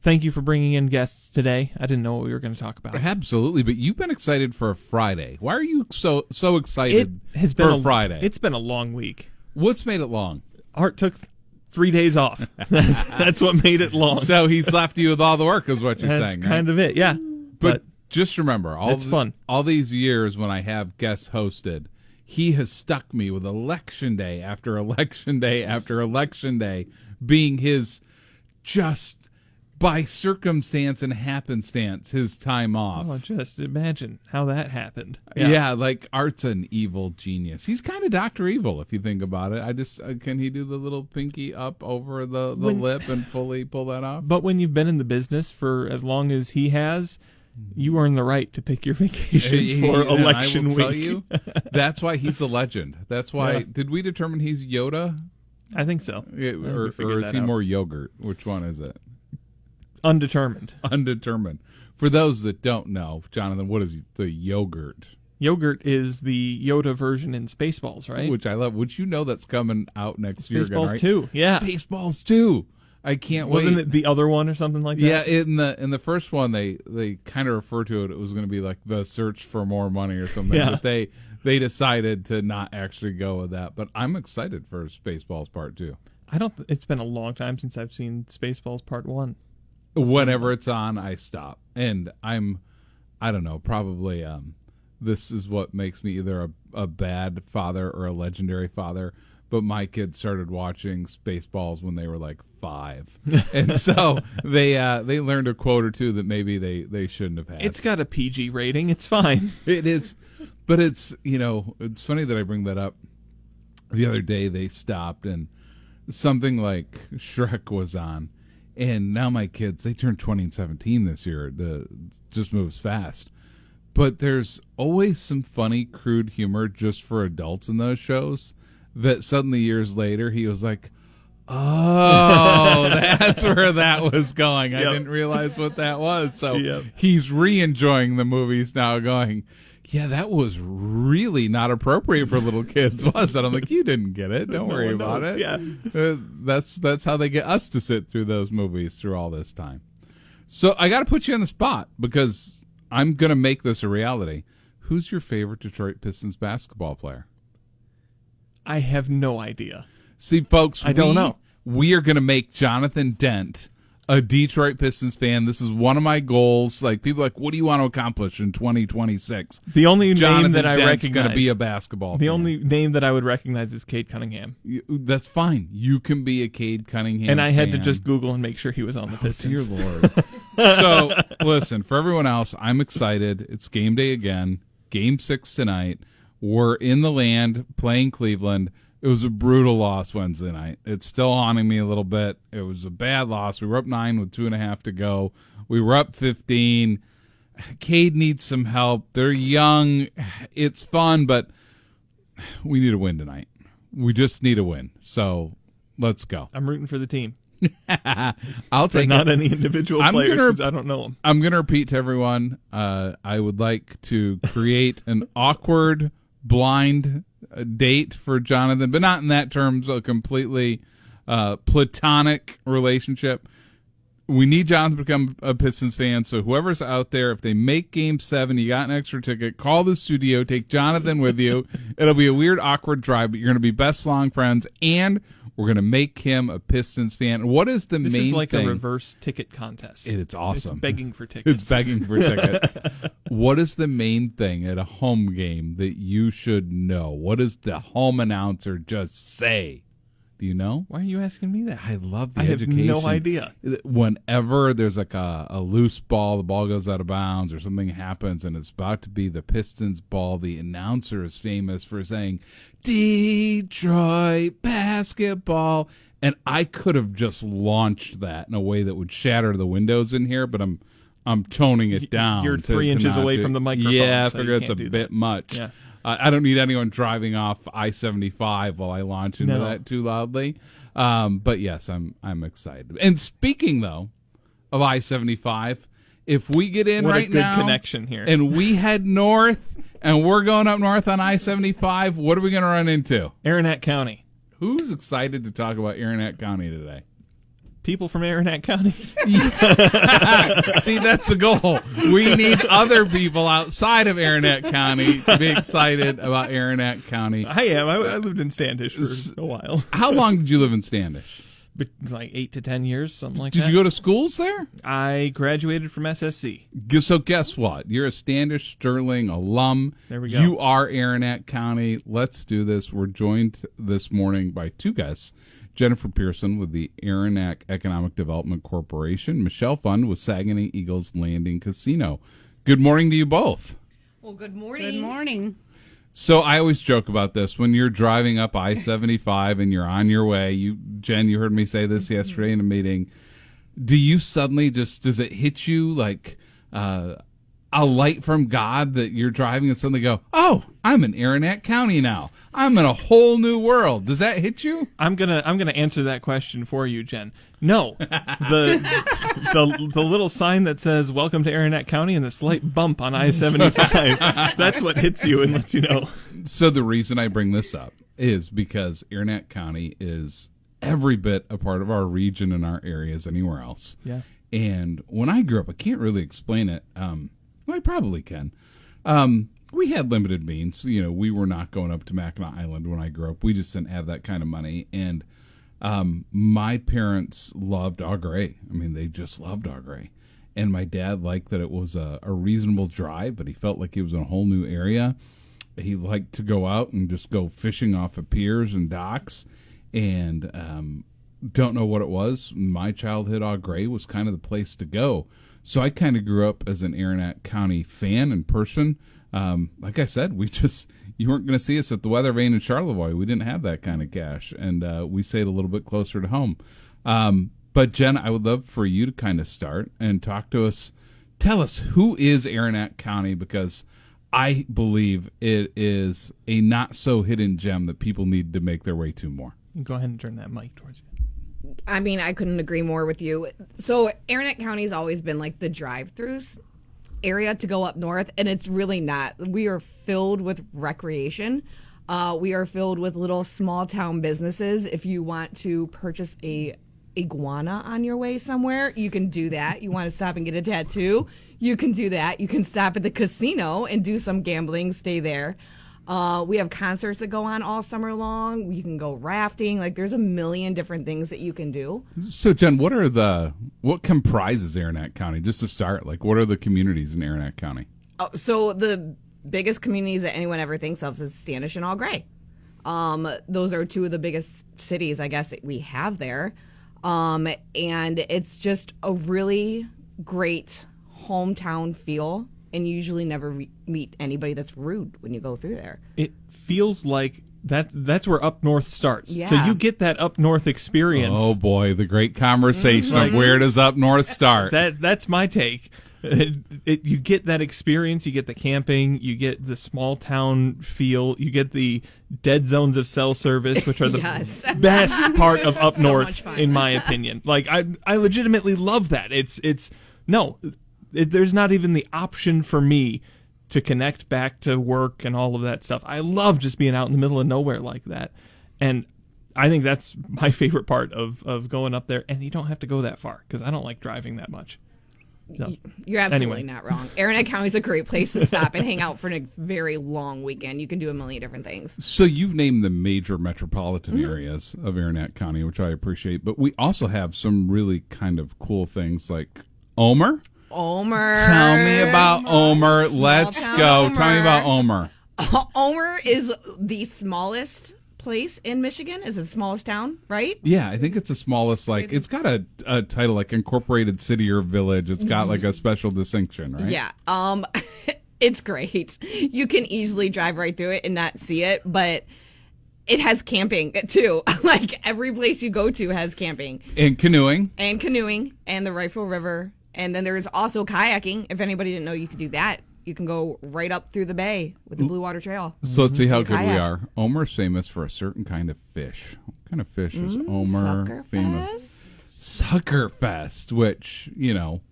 thank you for bringing in guests today. I didn't know what we were going to talk about. Absolutely, but you've been excited for a Friday. Why are you so excited It has been for a Friday? It's been a long week. What's made it long? Art took 3 days off. That's what made it long. So he's left you with all the work, is what you're That's saying, kind right? of it, yeah. But just remember, fun. All these years when I have guests hosted, he has stuck me with election day after election day after election day being his, just by circumstance and happenstance, his time off. Oh, just imagine how that happened. Yeah, like Art's an evil genius. He's kind of Dr. Evil if you think about it. I just can he do the little pinky up over the lip and fully pull that off? But when you've been in the business for as long as he has, you earn the right to pick your vacations for election I will week. tell you, that's why he's a legend. That's why. Yeah. Did we determine he's Yoda? I think so. Or is he more yogurt? Which one is it? Undetermined. Undetermined. For those that don't know, Jonathan, what is the yogurt? Yogurt is the Yoda version in Spaceballs, right? Which I love. Which you know that's coming out next year. Spaceballs right? 2, yeah. Spaceballs 2. I can't wait. Wasn't it the other one or something like that? Yeah, in the first one they kind of referred to it. It was going to be like the search for more money or something. Yeah. But they decided to not actually go with that. But I'm excited for Spaceballs Part 2. It's been a long time since I've seen Spaceballs Part 1. Whenever it's on, I stop. And I don't know, probably this is what makes me either a bad father or a legendary father. But my kids started watching Spaceballs when they were like 5. And so they learned a quote or two that maybe they shouldn't have had. It's got a PG rating. It's fine. It is. But it's funny that I bring that up. The other day they stopped and something like Shrek was on. And now my kids, they turned 20 and 17 this year. It just moves fast. But there's always some funny, crude humor just for adults in those shows that suddenly years later he was like, oh, that's where that was going. I didn't realize what that was. So he's re-enjoying the movies now going, yeah, that was really not appropriate for little kids, was it? I'm like, you didn't get it. Don't worry about it. Yeah. That's how they get us to sit through those movies through all this time. So I got to put you on the spot because I'm going to make this a reality. Who's your favorite Detroit Pistons basketball player? I have no idea. See, folks, I don't know. We are going to make Jonathan Dent a Detroit Pistons fan. This is one of my goals. Like, people are like, what do you want to accomplish in 2026? The only Jonathan name that I Dent's recognize going to be a basketball The fan. only name that I would recognize is Cade Cunningham. That's fine. You can be a Cade Cunningham And I had to fan. just Google and make sure he was on the Pistons. Dear Lord. So, listen, for everyone else, I'm excited. It's game day again. Game 6 tonight. We're in the land playing Cleveland. It was a brutal loss Wednesday night. It's still haunting me a little bit. It was a bad loss. We were up 9 with 2.5 to go. We were up 15. Cade needs some help. They're young. It's fun, but we need a win tonight. We just need a win. So let's go. I'm rooting for the team. I'll take not it. any individual players because I don't know them. I'm going to repeat to everyone, I would like to create an awkward, blind date for Jonathan, but not in that terms, a completely platonic relationship. We need Jonathan to become a Pistons fan, so whoever's out there, if they make Game 7, you got an extra ticket, call the studio, take Jonathan with you. It'll be a weird, awkward drive, but you're going to be best long friends, and we're going to make him a Pistons fan. What is the main thing? This is like a reverse ticket contest. It's awesome. It's begging for tickets. It's begging for tickets. What is the main thing at a home game that you should know? What does the home announcer just say? Do you know? Why are you asking me that? I love the I have education. no idea. Whenever there's like a loose ball, the ball goes out of bounds or something happens and it's about to be the Pistons ball, the announcer is famous for saying, Detroit basketball. And I could have just launched that in a way that would shatter the windows in here, but I'm toning it down. You're 3 inches away from the microphone. Yeah, I so figure you it's a can't do bit that. much. Yeah. I don't need anyone driving off I-75 while I launch into that too loudly. But yes, I'm excited. And speaking though of I-75, if we get in What right a good now connection here. and we head north and we're going up north on I-75, what are we going to run into? Aranet County. Who's excited to talk about Aranet County today? people from Aranac County. See, that's the goal. We need other people outside of Aranac County to be excited about Aranac County. I am. I lived in Standish for a while. How long did you live in Standish? But like 8 to 10 years, something like Did that. you go to schools there? I graduated from SSC. So guess what? You're a Standish Sterling alum. There we go. You are Aranac County. Let's do this. We're joined this morning by two guests. Jennifer Pearson with the Aranac Economic Development Corporation. Michelle Fund with Saguenay Eagles Landing Casino. Good morning to you both. Well, good morning. Good morning. So I always joke about this. When you're driving up I-75 and you're on your way, Jen, you heard me say this yesterday in a meeting. Do you suddenly does it hit you like a light from God that you're driving and suddenly go, oh, I'm in Aranac County now. I'm in a whole new world. Does that hit you? I'm gonna answer that question for you, Jen. No, the little sign that says "Welcome to Aranac County" and the slight bump on I-75. That's what hits you and lets you know. So the reason I bring this up is because Aranac County is every bit a part of our region and our area as anywhere else. Yeah. And when I grew up, I can't really explain it. Well, I probably can. We had limited means. You know, we were not going up to Mackinac Island when I grew up. We just didn't have that kind of money. And my parents loved Au Gres. I mean, they just loved Au Gres. And my dad liked that it was a reasonable drive, but he felt like he was in a whole new area. He liked to go out and just go fishing off of piers and docks. And don't know what it was. My childhood, Au Gres was kind of the place to go. So I kind of grew up as an Aranac County fan and person. Like I said, you weren't going to see us at the Weather Vane in Charlevoix. We didn't have that kind of cash, and we stayed a little bit closer to home. But Jen, I would love for you to kind of start and talk to us. Tell us, who is Aranac County? Because I believe it is a not so hidden gem that people need to make their way to more. Go ahead and turn that mic towards you. I mean, I couldn't agree more with you. So Aranac County's always been like the drive-throughs area to go up north, and it's really not. We are filled with recreation. We are filled with little small town businesses. If you want to purchase a iguana on your way somewhere, you can do that. You want to stop and get a tattoo, you can do that. You can stop at the casino and do some gambling, stay there. We have concerts that go on all summer long. You can go rafting. Like, there's a million different things that you can do. So, Jen, what comprises Aranac County? Just to start, like, what are the communities in Aranac County? Oh, so the biggest communities that anyone ever thinks of is Standish and Au Gres. Those are two of the biggest cities, I guess, that we have there. And it's just a really great hometown feel. And you usually never meet anybody that's rude when you go through there. It feels like that's where up north starts. Yeah. So you get that up north experience. Oh boy, the great conversation of where does up north start? That's my take. You get that experience. You get the camping. You get the small town feel. You get the dead zones of cell service, which are the Yes. best part of up So north, much fun. in my opinion. Like I legitimately love that. There's not even the option for me to connect back to work and all of that stuff. I love just being out in the middle of nowhere like that. And I think that's my favorite part of going up there. And you don't have to go that far because I don't like driving that much. So, You're absolutely anyway. not wrong. Aranac County is a great place to stop and hang out for a very long weekend. You can do a million different things. So you've named the major metropolitan areas of Aranac County, which I appreciate. But we also have some really kind of cool things like Omer. Omer. Tell me about Omer. Let's town go. Omer. Tell me about Omer. Omer is the smallest place in Michigan. Is the smallest town, right? Yeah, I think it's the smallest, like, it's got a title like incorporated city or village. It's got like a special distinction, right? Yeah. It's great. You can easily drive right through it and not see it, but it has camping too. Like, every place you go to has camping. And canoeing. And canoeing and the Rifle River. And then there's also kayaking. If anybody didn't know you could do that, you can go right up through the bay with the Blue Water Trail. So let's see how good we Kayak. are. Omer's famous for a certain kind of fish. What kind of fish is Omer famous? Suckerfest, which, you know,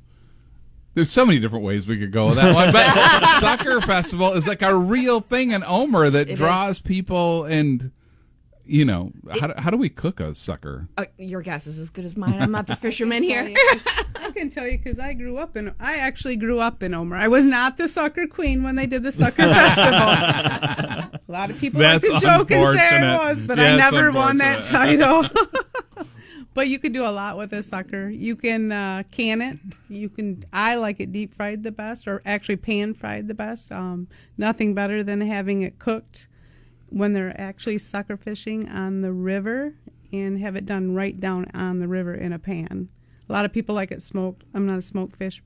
there's so many different ways we could go with that one. But Sucker Festival is like a real thing in Omer that draws people, and how do we cook a sucker? Your guess is as good as mine. I'm not the fisherman here. I can tell you because I actually grew up in Omer. I was not the sucker queen when they did the sucker festival. A lot of people like to joke and say I was, but I never won that title. But you can do a lot with a sucker. You can can it. I like it deep fried the best, or actually pan fried the best. Nothing better than having it cooked when they're actually sucker fishing on the river, and have it done right down on the river in a pan. A lot of people like it smoked. I'm not a smoked fish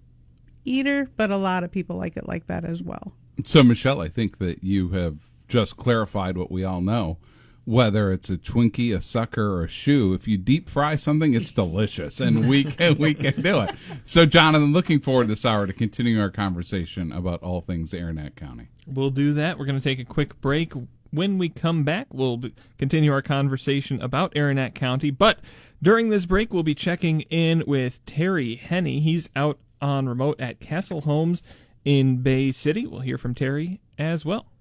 eater, but a lot of people like it like that as well. So, Michelle, I think that you have just clarified what we all know. Whether it's a Twinkie, a sucker, or a shoe, if you deep fry something, it's delicious, and we can do it. So, Jonathan, looking forward this hour to continuing our conversation about all things Aranet County. We'll do that. We're going to take a quick break. When we come back, we'll continue our conversation about Aranet County. But during this break, we'll be checking in with Terry Henney. He's out on remote at Castle Homes in Bay City. We'll hear from Terry as well.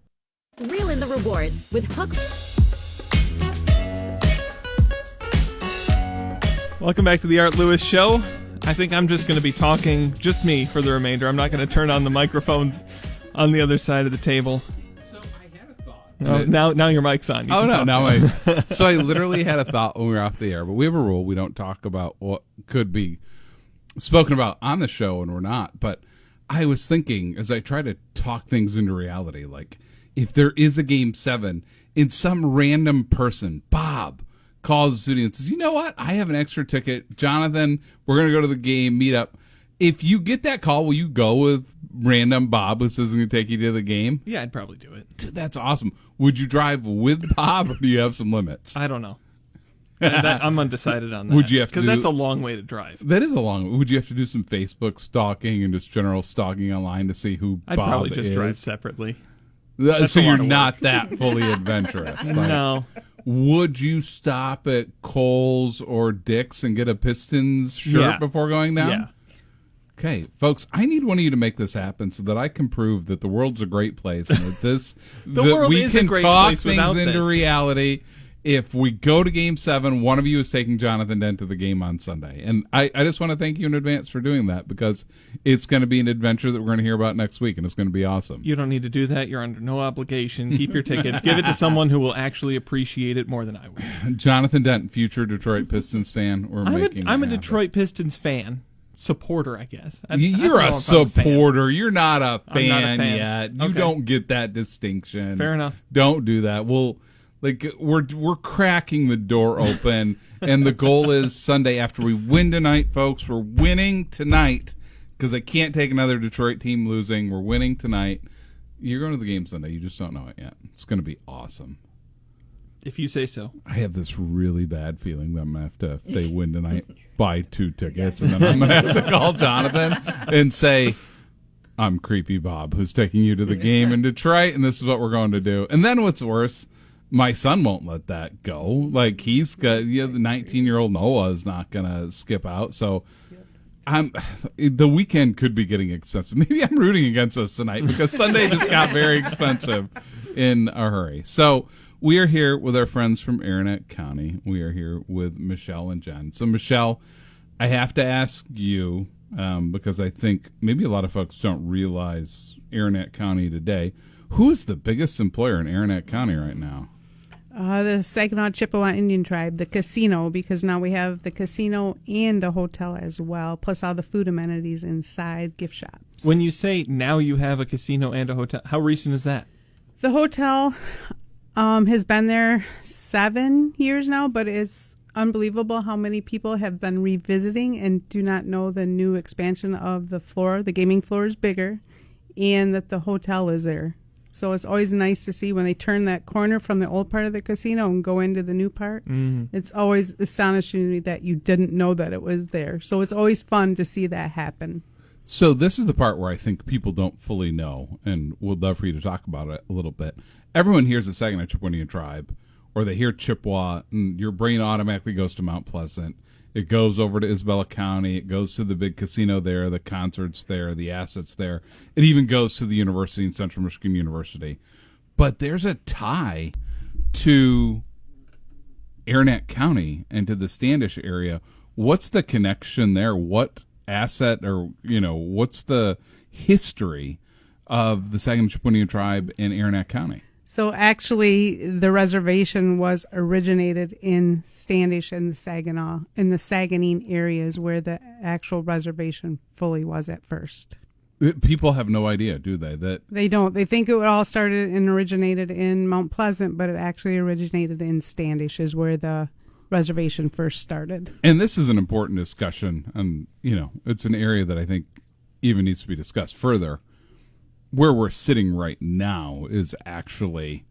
Reel in the rewards with Hook. Welcome back to the Art Lewis Show. I think I'm just going to be talking, just me, for the remainder. I'm not going to turn on the microphones on the other side of the table. So I had a thought. Now your mic's on. So I literally had a thought when we were off the air, but we have a rule. We don't talk about what could be spoken about on the show, and we're not. But I was thinking, as I try to talk things into reality, like if there is a Game 7 and some random person, Bob, calls the studio and says, you know what? I have an extra ticket. Jonathan, we're going to go to the game, meet up. If you get that call, will you go with random Bob who says he's going to take you to the game? Yeah, I'd probably do it. Dude, that's awesome. Would you drive with Bob, or do you have some limits? I don't know. I'm undecided on that. Would you have to? Because that's a long way to drive. That is a long. Would you have to do some Facebook stalking and just general stalking online to see who I'd Bob probably just is? drive separately. So you're not that fully adventurous. Like, No. Would you stop at Kohl's or Dick's and get a Pistons shirt before going down? Yeah. Okay, folks, I need one of you to make this happen so that I can prove that the world's a great place and that that world we is a can great talk place things without into this. reality. If we go to Game 7, one of you is taking Jonathan Dent to the game on Sunday. And I just want to thank you in advance for doing that, because it's going to be an adventure that we're going to hear about next week, and it's going to be awesome. You don't need to do that. You're under no obligation. Keep your tickets. Give it to someone who will actually appreciate it more than I will. Jonathan Dent, future Detroit Pistons fan. I'm a Detroit Pistons fan. Supporter, I guess. You're a supporter. You're not a I'm not a fan fan. yet. You Okay. don't get that distinction. Fair enough. Don't do that. We're cracking the door open, and the goal is Sunday after we win tonight, folks. We're winning tonight because I can't take another Detroit team losing. We're winning tonight. You're going to the game Sunday. You just don't know it yet. It's going to be awesome. If you say so. I have this really bad feeling that I'm going to have to, if they win tonight, buy 2 tickets, and then I'm going to have to call Jonathan and say, I'm Creepy Bob, who's taking you to the game in Detroit, and this is what we're going to do. And then what's worse, my son won't let that go. Like, he's got, the 19-year-old Noah is not going to skip out, so the weekend could be getting expensive. Maybe I'm rooting against us tonight, because Sunday just got very expensive in a hurry. So we are here with our friends from Aranet County. We are here with Michelle and Jen. So, Michelle, I have to ask you, because I think maybe a lot of folks don't realize Aranet County today, who is the biggest employer in Aranet County right now? The Saginaw Chippewa Indian Tribe, the casino, because now we have the casino and a hotel as well, plus all the food amenities inside, gift shops. When you say now you have a casino and a hotel, how recent is that? The hotel has been there 7 years now, but it's unbelievable how many people have been revisiting and do not know the new expansion of the floor. The gaming floor is bigger, and that the hotel is there. So it's always nice to see when they turn that corner from the old part of the casino and go into the new part. Mm-hmm. It's always astonishing me that you didn't know that it was there. So it's always fun to see that happen. So this is the part where I think people don't fully know, and would love for you to talk about it a little bit. Everyone hears the Saginaw Chippewa Indian Tribe, or they hear Chippewa, and your brain automatically goes to Mount Pleasant. It goes over to Isabella County. It goes to the big casino there, the concerts there, the assets there. It even goes to the university in Central Michigan University. But there's a tie to Aranet County and to the Standish area. What's the connection there? What asset or, what's the history of the Saguenay-Chippewyan tribe in Aranet County? So actually, the reservation was originated in Standish and the Saginaw, in the Saguenay areas where the actual reservation fully was at first. People have no idea, do they? That they don't. They think it all started and originated in Mount Pleasant, but it actually originated in Standish, is where the reservation first started. And this is an important discussion, and it's an area that I think even needs to be discussed further. Where we're sitting right now is actually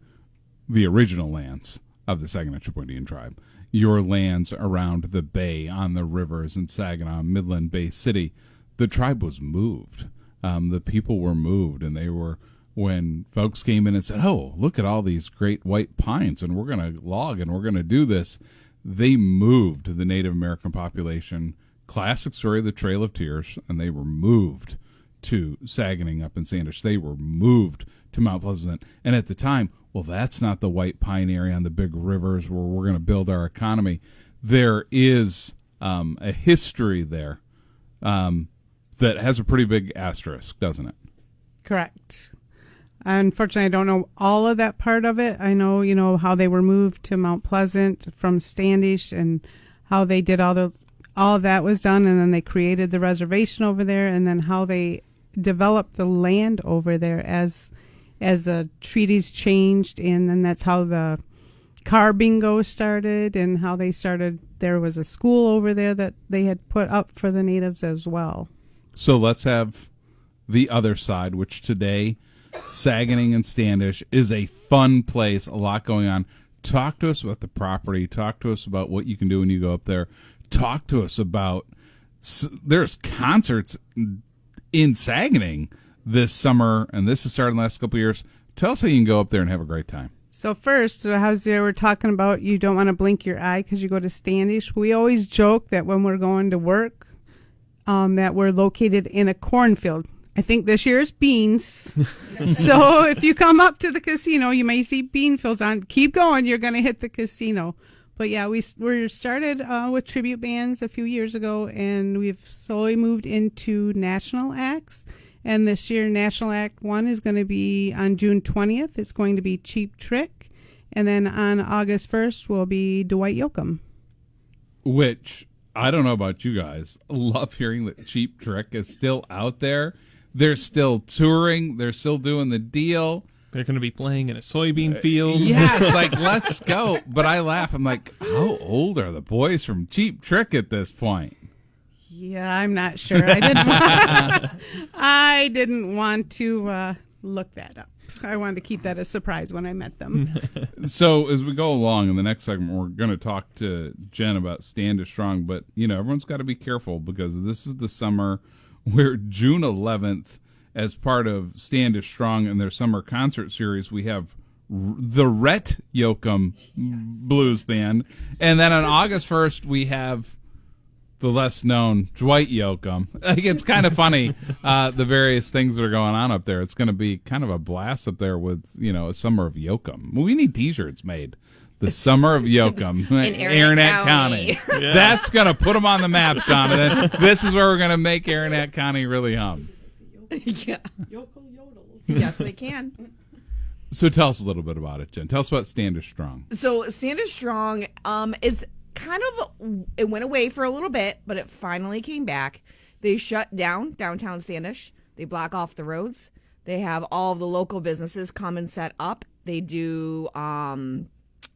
the original lands of the Saguenay-Chippewyan tribe. Your lands around the bay, on the rivers in Saginaw, Midland, Bay City, the tribe was moved. The people were moved, and they were, when folks came in and said, oh, look at all these great white pines, and we're going to log, and we're going to do this, they moved the Native American population. Classic story of the Trail of Tears, and they were moved to Saguenay up in Standish. They were moved to Mount Pleasant. And at the time, well, that's not the white pine area on the big rivers where we're going to build our economy. There is a history there that has a pretty big asterisk, doesn't it? Correct. Unfortunately, I don't know all of that part of it. I know, how they were moved to Mount Pleasant from Standish and how they did all of that was done, and then they created the reservation over there, and then how they developed the land over there as the treaties changed, and then that's how the car bingo started, and how they started. There was a school over there that they had put up for the natives as well. So let's have the other side, which today, Saguenay and Standish is a fun place, a lot going on. Talk to us about the property. Talk to us about what you can do when you go up there. Talk to us about, there's concerts in Saguenay this summer, and this has started in the last couple of years. Tell us how you can go up there and have a great time. So first, as they were talking about, you don't want to blink your eye because you go to Standish. We always joke that when we're going to work, that we're located in a cornfield. I think this year is beans. So if you come up to the casino, you may see bean fields on. Keep going, you're going to hit the casino. But yeah, we started with tribute bands a few years ago, and we've slowly moved into national acts. And this year, National Act 1 is going to be on June 20th. It's going to be Cheap Trick. And then on August 1st will be Dwight Yoakam. Which, I don't know about you guys, love hearing that Cheap Trick is still out there. They're still touring. They're still doing the deal. They're going to be playing in a soybean field. Yeah, it's like, let's go. But I laugh. I'm like, how old are the boys from Cheap Trick at this point? Yeah, I'm not sure. I didn't want to look that up. I wanted to keep that a surprise when I met them. So as we go along in the next segment, we're going to talk to Jen about Standish Strong. But, everyone's got to be careful because this is the summer where June 11th, as part of Standish Strong and their summer concert series, we have the Rhett Yoakam Blues Band. And then on August 1st, we have the less known Dwight Yoakam. It's kind of funny, the various things that are going on up there. It's going to be kind of a blast up there with, a Summer of Yoakam. We need T-shirts made. The Summer of Yoakam in Aranet County. Yeah. That's going to put them on the map, Jonathan. This is where we're going to make Aranet County really hum. Yeah. Yes, they can. So tell us a little bit about it, Jen. Tell us about Standish Strong. So Standish Strong is kind of, it went away for a little bit, but it finally came back. They shut down downtown Standish. They block off the roads. They have all of the local businesses come and set up. They do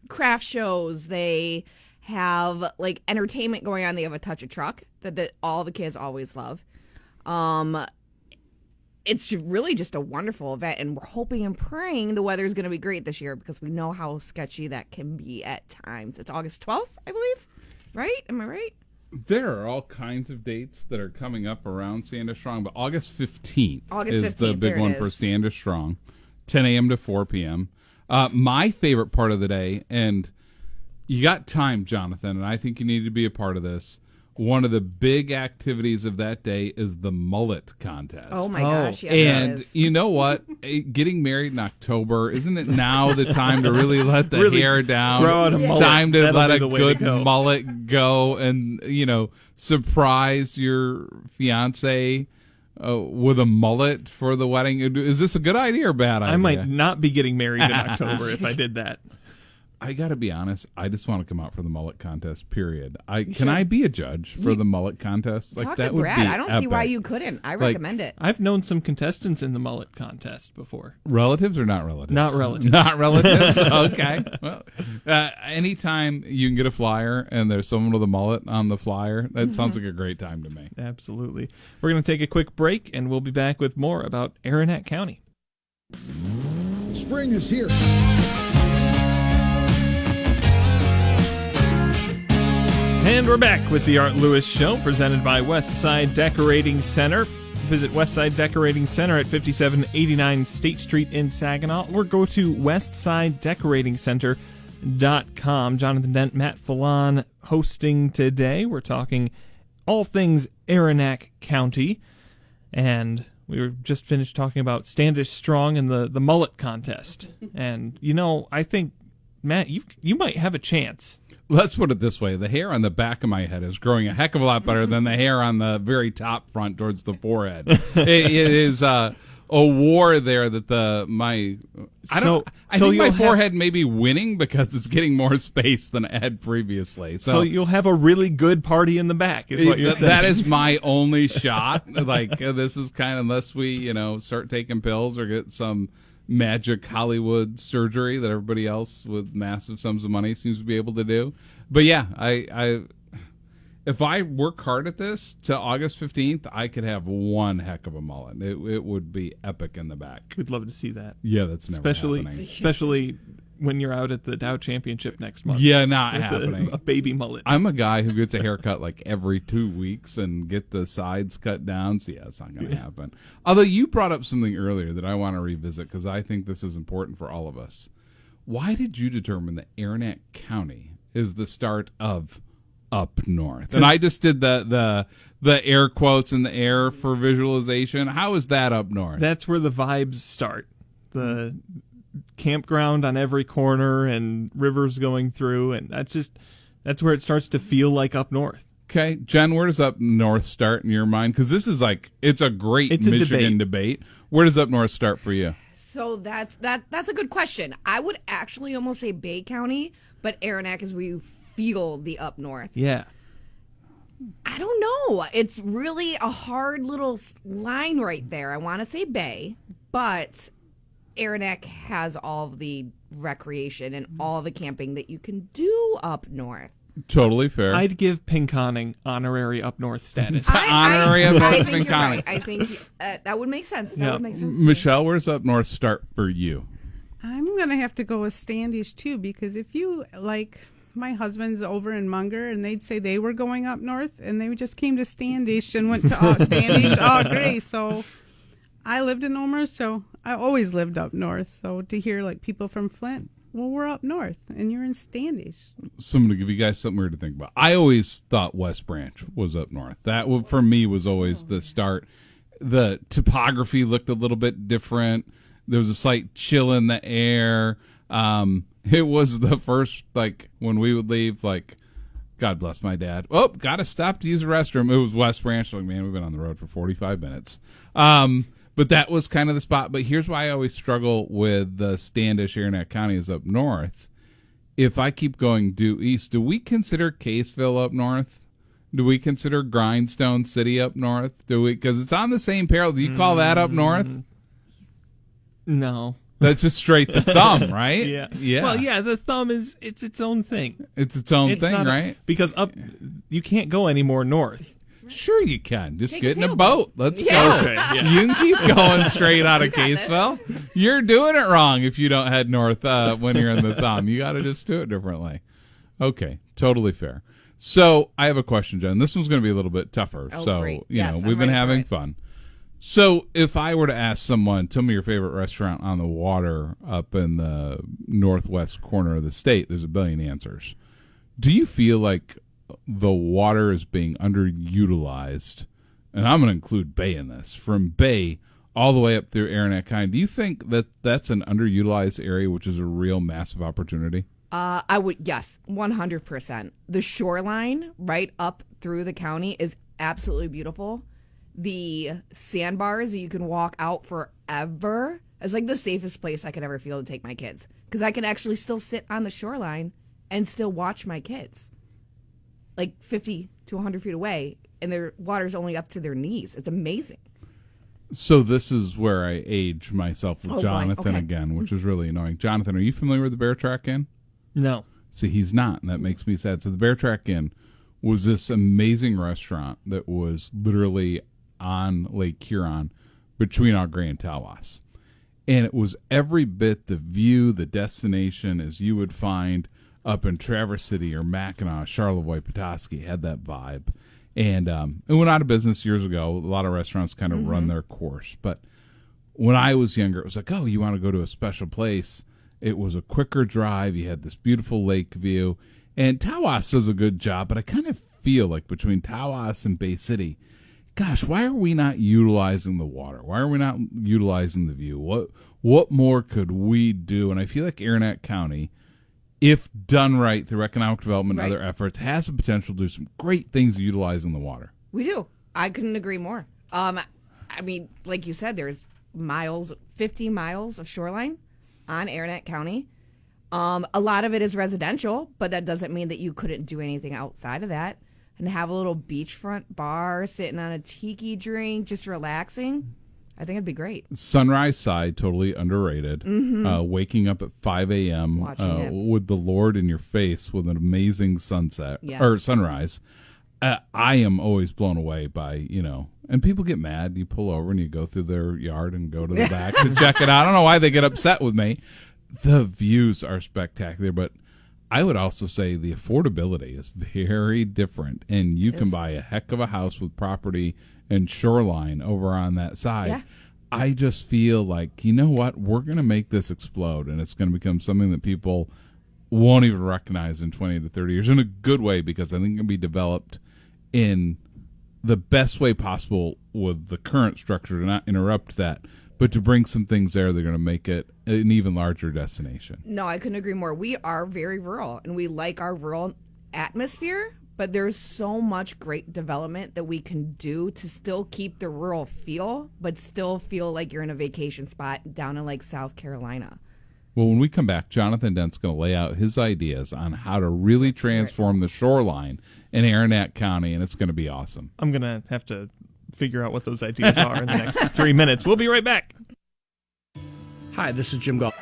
craft shows. They have like entertainment going on. They have a touch of truck that all the kids always love. It's really just a wonderful event, and we're hoping and praying the weather is going to be great this year because we know how sketchy that can be at times. It's August 12th, I believe, right? Am I right? There are all kinds of dates that are coming up around Standish Strong, but August 15th is the big one for Standish Strong, 10 a.m. to 4 p.m. My favorite part of the day, and you got time, Jonathan, and I think you need to be a part of this, one of the big activities of that day is the mullet contest. Oh my gosh! Yes, and it is. you know what? Getting married in October, isn't it now the time to really let the hair down? Grow out a mullet. Time to That'll let be a the way to good go. mullet go and, surprise your fiance with a mullet for the wedding. Is this a good idea or bad idea? I might not be getting married in October if I did that. I got to be honest. I just want to come out for the mullet contest. Period. Can I be a judge for the mullet contest? Talk that to would Brad. be I don't see why epic. you couldn't. I recommend it. I've known some contestants in the mullet contest before. Relatives or not relatives? Not relatives. Not relatives. Okay. Well, anytime you can get a flyer and there's someone with a mullet on the flyer, that sounds like a great time to me. Absolutely. We're going to take a quick break, and we'll be back with more about Aranet County. Spring is here. And we're back with the Art Lewis Show, presented by Westside Decorating Center. Visit Westside Decorating Center at 5789 State Street in Saginaw, or go to westsidedecoratingcenter.com. Jonathan Dent, Matt Falon hosting today. We're talking all things Aranac County, and we were just finished talking about Standish Strong and the mullet contest. And, I think, Matt, you might have a chance. Let's put it this way. The hair on the back of my head is growing a heck of a lot better than the hair on the very top front towards the forehead. it is a war there that I think my forehead may be winning because it's getting more space than it had previously. So you'll have a really good party in the back, is what you're saying. That is my only shot. This is kind of, unless we, start taking pills or get some magic Hollywood surgery that everybody else with massive sums of money seems to be able to do. But yeah, if I work hard at this to August 15th, I could have one heck of a mullet. It would be epic in the back. We'd love to see that. Yeah, that's never happening. Especially when you're out at the Dow Championship next month. Yeah, not with happening. A baby mullet. I'm a guy who gets a haircut like every 2 weeks and get the sides cut down. So yeah, it's not going to happen. Although you brought up something earlier that I want to revisit because I think this is important for all of us. Why did you determine that Aranac County is the start of up north? And I just did the air quotes in the air for visualization. How is that up north? That's where the vibes start. The campground on every corner and rivers going through, and that's where it starts to feel like up north. Okay, Jen, where does up north start in your mind? Because this is it's a great Michigan debate. Where does up north start for you? So that's a good question. I would actually almost say Bay County, but Aranac is where you feel the up north. Yeah. I don't know. It's really a hard little line right there. I want to say Bay, but Aranac has all of the recreation and all the camping that you can do up north. Totally fair. I'd give Pinconning honorary up north status. Honorary up north I think you're Pinconning. right. I think that would make sense. That would make sense. to me. Michelle, where's up north start for you? I'm going to have to go with Standish, too, because if you, my husband's over in Munger, and they'd say they were going up north, and they just came to Standish and went to Standish, Grace. So I lived in Omer, so I always lived up north. So to hear, people from Flint, well, we're up north, and you're in Standish. So I'm going to give you guys something weird to think about. I always thought West Branch was up north. That, for me, was always the start. The topography looked a little bit different. There was a slight chill in the air. It was the first, when we would leave, God bless my dad. Oh, got to stop to use the restroom. It was West Branch. Man, we've been on the road for 45 minutes. But that was kind of the spot. But here's why I always struggle with the Standish, Aranac County is up north. If I keep going due east, do we consider Caseville up north? Do we consider Grindstone City up north? Do we? Because it's on the same parallel. Do you call that up north? No. That's just straight the thumb, right? Yeah. Well, yeah, the thumb it's its own thing. It's its own thing, not right? Because you can't go any more north. Sure you can. Just Take get in a a sailboat. boat. Let's Yeah. go. Okay, yeah. You can keep going straight out of Caseville. You're doing it wrong if you don't head north when you're in the thumb. You got to just do it differently. Okay, totally fair. So I have a question, Jen. This one's going to be a little bit tougher. Oh, so, great. Yes, I'm we've been ready for having it. fun. So if I were to ask someone, tell me your favorite restaurant on the water up in the northwest corner of the state, there's a billion answers. Do you feel like the water is being underutilized, and I'm going to include Bay in this, from Bay all the way up through Aranet County. Do you think that that's an underutilized area, which is a real massive opportunity? I would, yes, 100%. The shoreline right up through the county is absolutely beautiful. The sandbars that you can walk out forever is like the safest place I could ever feel to take my kids, because I can actually still sit on the shoreline and still watch my kids, like 50 to 100 feet away, and their water's only up to their knees. It's amazing. So this is where I age myself with Jonathan again, which is really annoying. Jonathan, are you familiar with the Bear Track Inn? No. See, he's not, and that makes me sad. So the Bear Track Inn was this amazing restaurant that was literally on Lake Huron between Au Gres and Tawas. And it was every bit the view, the destination, as you would find up in Traverse City or Mackinac, Charlevoix, Petoskey, had that vibe. And it went out of business years ago. A lot of restaurants kind of run their course. But when I was younger, it was like, oh, you want to go to a special place. It was a quicker drive. You had this beautiful lake view. And Tawas does a good job, but I kind of feel like between Tawas and Bay City, gosh, why are we not utilizing the water? Why are we not utilizing the view? What more could we do? And I feel like Aranet County, if done right through economic development and other efforts, has the potential to do some great things utilizing the water. We do. I couldn't agree more. I mean, like you said, there's 50 miles of shoreline on Aranet County. A lot of it is residential, but that doesn't mean that you couldn't do anything outside of that and have a little beachfront bar, sitting on a tiki drink, just relaxing. I think it'd be great. Sunrise side, totally underrated. Waking up at 5 a.m. With the Lord in your face with an amazing sunset or sunrise. I am always blown away by, and people get mad. You pull over and you go through their yard and go to the back to check it out. I don't know why they get upset with me. The views are spectacular, but I would also say the affordability is very different, and you can buy a heck of a house with property and shoreline over on that side. Yeah. I just feel like, you know what, we're going to make this explode, and it's going to become something that people won't even recognize in 20 to 30 years in a good way, because I think it can be developed in the best way possible with the current structure to not interrupt that, but to bring some things there that are going to make it an even larger destination. No, I couldn't agree more. We are very rural, and we like our rural atmosphere, but there's so much great development that we can do to still keep the rural feel, but still feel like you're in a vacation spot down in like South Carolina. Well, when we come back, Jonathan Dent's going to lay out his ideas on how to really transform the shoreline in Aranet County, and it's going to be awesome. I'm going to have to figure out what those ideas are in the next 3 minutes. We'll be right back. Hi, this is Jim Gall.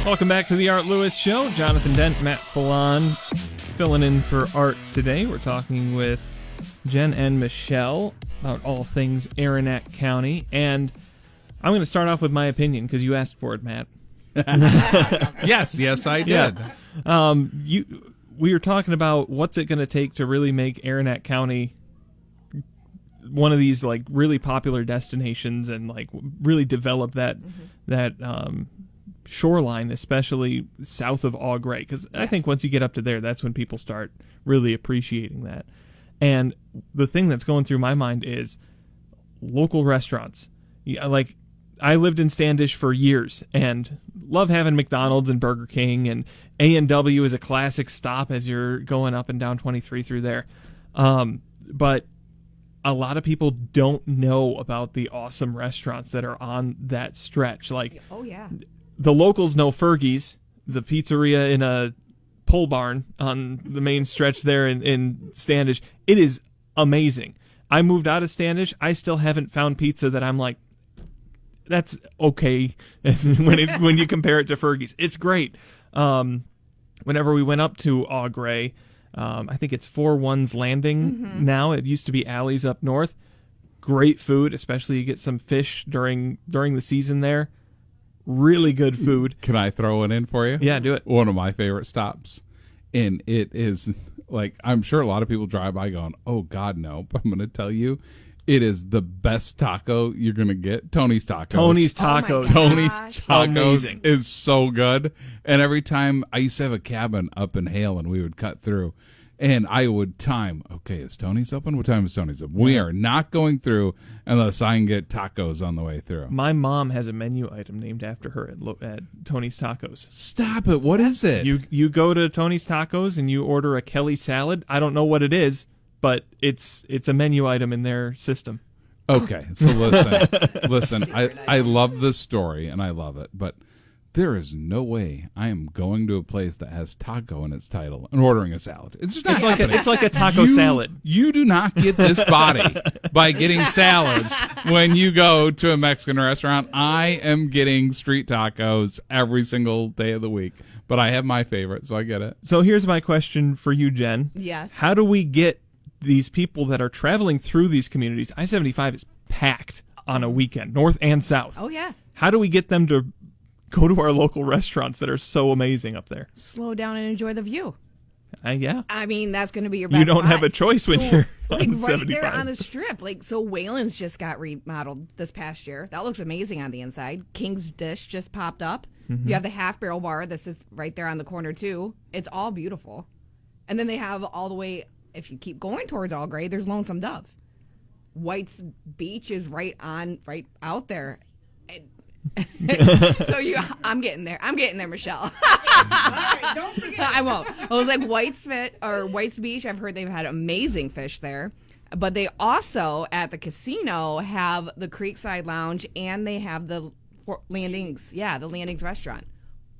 Welcome back to the Art Lewis Show. Jonathan Dent, Matt Fallon, filling in for Art today. We're talking with Jen and Michelle about all things Aranet County, and I'm going to start off with my opinion because you asked for it, Matt. Yes, I did. Yeah. We were talking about what's it going to take to really make Aranet County one of these like really popular destinations and like really develop that shoreline, especially south of Au Gres, because I think once you get up to there, that's when people start really appreciating that. And the thing that's going through my mind is local restaurants. Yeah, like I lived in Standish for years and love having McDonald's and Burger King, and A&W is a classic stop as you're going up and down 23 through there. But a lot of people don't know about the awesome restaurants that are on that stretch. Like, oh yeah, the locals know Fergie's, the pizzeria in a pole barn on the main stretch there in Standish. It is amazing. I moved out of Standish. I still haven't found pizza that I'm like, that's okay when you compare it to Fergie's. It's great. Whenever we went up to Au Gres, I think it's 4-1's Landing now. It used to be Alley's up north. Great food, especially you get some fish during the season there. Really good food. Can I throw it in for you? Yeah, do it. One of my favorite stops. And it is, like, I'm sure a lot of people drive by going, oh, God, no. But I'm going to tell you, It is the best taco you're going to get. Tony's Tacos. Tony's Tacos. Tony's gosh. Tacos Amazing. is so good. And every time I used to have a cabin up in Hale, and we would cut through, and I would time, okay, is Tony's open? What time is Tony's open? We are not going through unless I can get tacos on the way through. My mom has a menu item named after her at Tony's Tacos. Stop it. What is it? You go to Tony's Tacos and you order a Kelly salad. I don't know what it is, but it's a menu item in their system. Okay, so listen. I love this story and I love it, but there is no way I am going to a place that has taco in its title and ordering a salad. It's just not happening. It's like a taco salad. You do not get this body by getting salads when you go to a Mexican restaurant. I am getting street tacos every single day of the week, but I have my favorite, so I get it. So here's my question for you, Jen. Yes. How do we get these people that are traveling through these communities? I-75 is packed on a weekend, north and south. Oh, yeah. How do we get them to go to our local restaurants that are so amazing up there? Slow down and enjoy the view. Yeah. I mean, that's going to be your best You don't spot. have a choice when you're like on right 75. there on the strip. Like, so Wayland's just got remodeled this past year. That looks amazing on the inside. King's Dish just popped up. You have the Half Barrel Bar. This is right there on the corner too. It's all beautiful. And then they have all the way, if you keep going towards All Gray, there's Lonesome Dove. White's Beach is right out there. So I'm getting there. Michelle. Don't forget. I won't. I was like White's Beach. I've heard they've had amazing fish there, but they also at the casino have the Creekside Lounge and they have the Landings. Yeah, the Landings restaurant.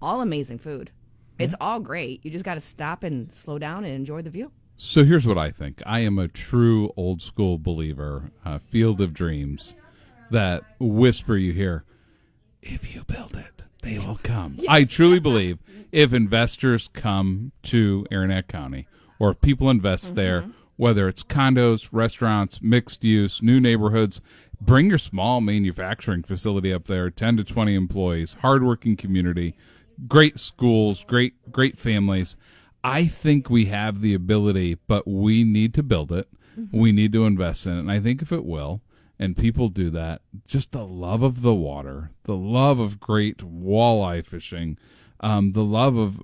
All amazing food. It's all great. You just got to stop and slow down and enjoy the view. So here's what I think. I am a true old school believer, Field of Dreams, that whisper you hear, if you build it, they will come. I truly believe if investors come to Aranet County or if people invest there, whether it's condos, restaurants, mixed use, new neighborhoods, bring your small manufacturing facility up there, 10 to 20 employees, hardworking community, great schools, great families. I think we have the ability, but we need to build it. We need to invest in it. And I think if it will, and people do that, just the love of the water, the love of great walleye fishing, the love of,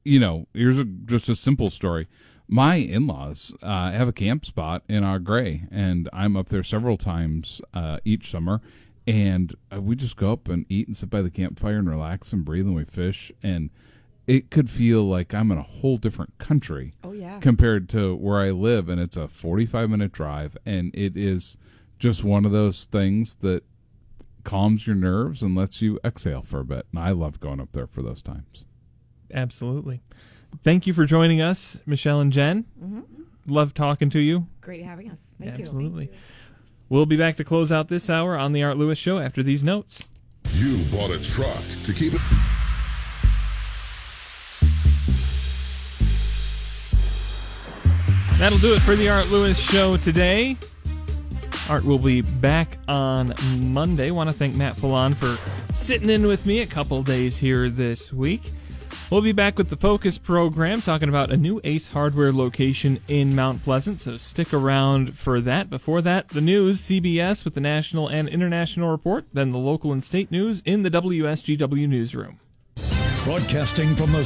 here's just a simple story. My in-laws have a camp spot in our Gray, and I'm up there several times each summer. And we just go up and eat and sit by the campfire and relax and breathe, and we fish. And it could feel like I'm in a whole different country compared to where I live. And it's a 45-minute drive. And it is just one of those things that calms your nerves and lets you exhale for a bit. And I love going up there for those times. Absolutely. Thank you for joining us, Michelle and Jen. Love talking to you. Great having us. Thank Absolutely. We'll be back to close out this hour on the Art Lewis Show after these notes. You bought a truck to keep it. That'll do it for the Art Lewis Show today. Art will be back on Monday. Want to thank Matt Fallon for sitting in with me a couple days here this week. We'll be back with the Focus program talking about a new Ace Hardware location in Mount Pleasant, so stick around for that. Before that, the news, CBS with the national and international report, then the local and state news in the WSGW newsroom. Broadcasting from the